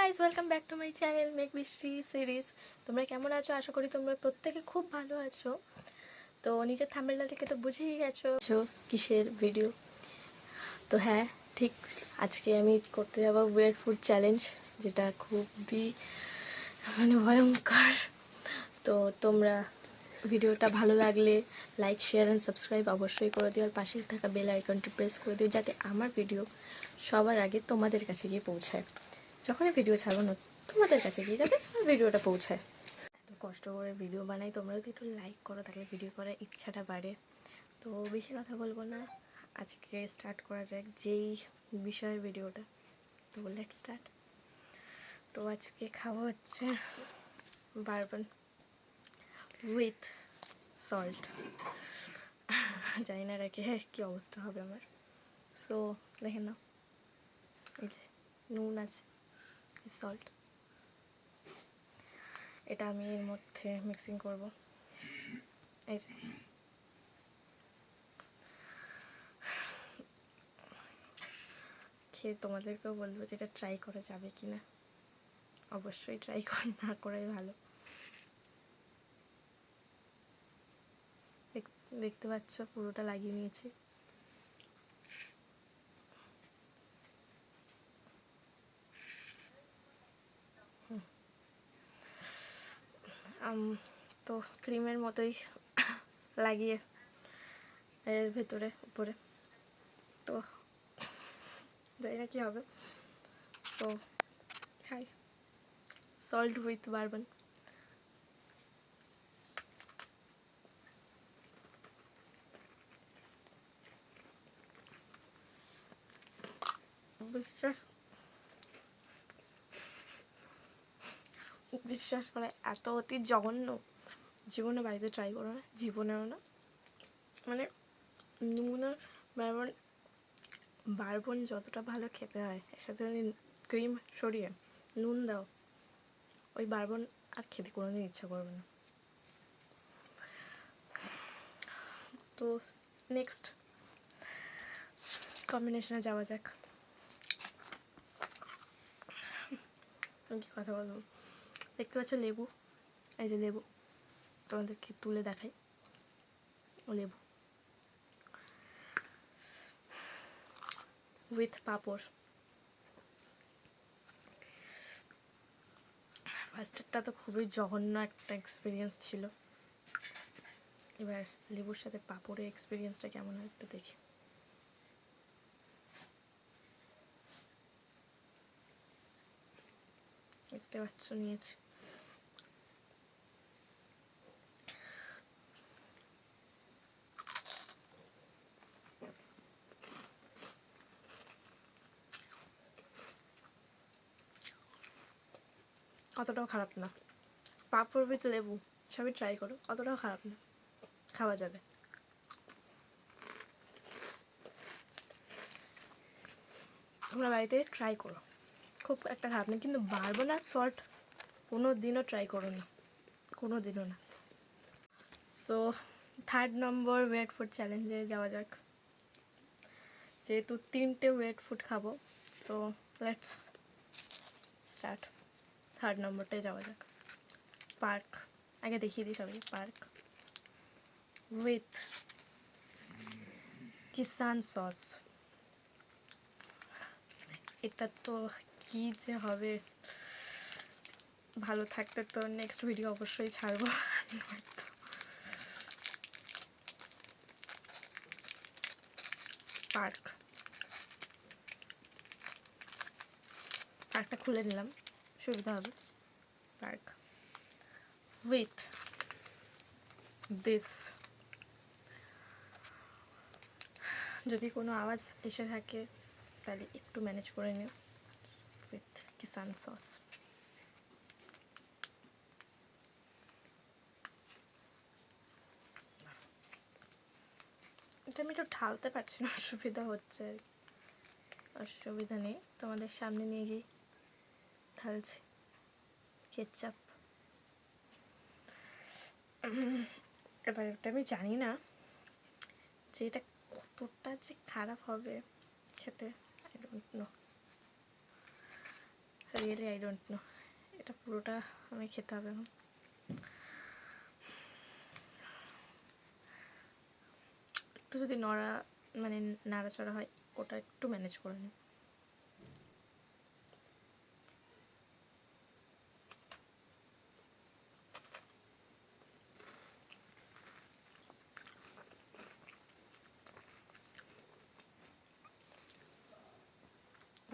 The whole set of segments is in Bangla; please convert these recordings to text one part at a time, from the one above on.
Guys, welcome back to my channel make বৃষ্টি সিরিজ। তোমরা কেমন আছো? আশা করি তোমরা প্রত্যেকে খুব ভালো আছো। তো নিজের থাম্বনেলটা থেকে তো বুঝেই গেছো কিসের ভিডিও। তো হ্যাঁ, ঠিক আজকে আমি করতে যাবো ওয়েট ফুড চ্যালেঞ্জ, যেটা খুবই ভয়ঙ্কর। তো তোমরা ভিডিওটা ভালো লাগলে লাইক, শেয়ার অ্যান্ড সাবস্ক্রাইব অবশ্যই করে দিও, আর পাশে থাকা বেল আইকনটি প্রেস করে দিও, যাতে আমার ভিডিও সবার আগে তোমাদের কাছে গিয়ে পৌঁছায়। যখনই ভিডিও ছাড়বো না, তোমাদের কাছে গিয়ে যাবে আর ভিডিওটা পৌঁছায়। এত কষ্ট করে ভিডিও বানাই, তোমরা যদি একটু লাইক করো তাহলে ভিডিও করার ইচ্ছাটা বাড়ে। তো বেশি কথা বলবো না, আজকে স্টার্ট করা যাক যেই বিষয়ের ভিডিওটা। তো লেটস স্টার্ট। তো আজকে খাওয়া হচ্ছে বারবান উইথ সল্ট। জানি না রেখে কী অবস্থা হবে আমার। সো দেখে নাও, এই যে নুন আছে, সল্ট, এটা আমি এর মধ্যে মিক্সিং করব। এই যে খেয়ে তোমাদেরকেও বলবো যে এটা ট্রাই করা যাবে কি না। অবশ্যই ট্রাই না করাই ভালো। দেখতে পাচ্ছ পুরোটা লাগিয়ে নিয়েছি। তো ক্রিমের মতোই লাগিয়ে এর ভেতরে উপরে, তো জানি না কী হবে। তো খাই সল্ট উইথ বারবান। বিশ্বাস করে এত অতি জঘন্য, জীবনে বাড়িতে ট্রাই করো না, জীবনেও না। নুন আর বারবন যতটা ভালো খেতে হয়, এর সাথে যদি ক্রিম সরিয়ে নুন দাও, ওই বারবন আর খেতে কোনোদিন ইচ্ছা করবে না। তো নেক্সট কম্বিনেশনে যাওয়া যাক। আমি কি কথা বলবো, দেখতে পাচ্ছ লেবু, এই যে লেবু, তোমাদেরকে তুলে দেখাই। লেবু উইথ পাঁপড়। ফার্স্টেরটা তো খুবই জঘন্য একটা এক্সপিরিয়েন্স ছিল, এবার লেবুর সাথে পাঁপড়ের এক্সপিরিয়েন্সটা কেমন হয় একটু দেখি। দেখতে পাচ্ছ নিয়েছি। অতটাও খারাপ না, পাঁপড় উইথ লেবু সবই ট্রাই করো, অতটাও খারাপ না, খাওয়া যাবে। তোমরা বাড়িতে ট্রাই করো, খুব একটা খারাপ না, কিন্তু বারবন আর সল্ট কোনো দিনও ট্রাই করো না, কোনো দিনও না। So third number wet food চ্যালেঞ্জে যাওয়া যাক। যেহেতু 3টে ওয়েট ফুড খাবো, তো লেটস স্টার্ট। থার্ড নম্বরটায় যাওয়া যাক। পার্ক, আগে দেখিয়ে দিই সবাই। Park with Kisan sauce. এটা তো কি যে হবে, ভালো থাকতে তো নেক্সট ভিডিও অবশ্যই ছাড়বো। পার্কটা খুলে নিলাম, সুবিধা হবে। Park with this. যদি কোনো আওয়াজ এসে থাকে তাহলে একটু ম্যানেজ করে নিও। With Kisan sauce. এটা আমি একটু ঢালতে পারছি না, অসুবিধা হচ্ছে। অসুবিধা নেই, তোমাদের সামনে নিয়ে গিয়ে ঢালছি কেচাপ। এবার এটা আমি জানি না যে এটা কতটা যে খারাপ হবে খেতে, I don't know. Really I don't know, এটা পুরোটা আমি খেতে হবে না। একটু যদি নাড়াচড়া হয়, ওটা একটু ম্যানেজ করে নিই।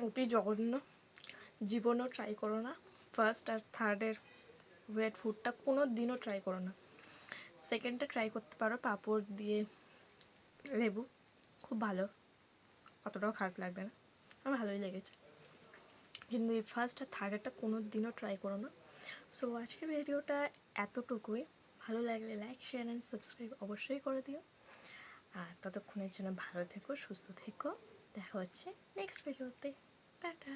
অতি জঘন্য, জীবনও ট্রাই করো না। ফার্স্ট আর থার্ডের ওয়েট ফুডটা কোনো দিনও ট্রাই করো না। সেকেন্ডটা ট্রাই করতে পারো পাঁপড় দিয়ে লেবু, খুব ভালো, অতটাও খারাপ লাগবে না, আমার ভালোই লেগেছে। কিন্তু এই ফার্স্ট আর থার্ডেরটা কোনো দিনও ট্রাই করো না। সো আজকের ভিডিওটা এতটুকুই। ভালো লাগলে লাইক, শেয়ার অ্যান্ড সাবস্ক্রাইব অবশ্যই করে দিও। আর ততক্ষণের জন্য ভালো থেকো, সুস্থ থেকো। দেখা হচ্ছে নেক্সট ভিডিওতে। টাটা।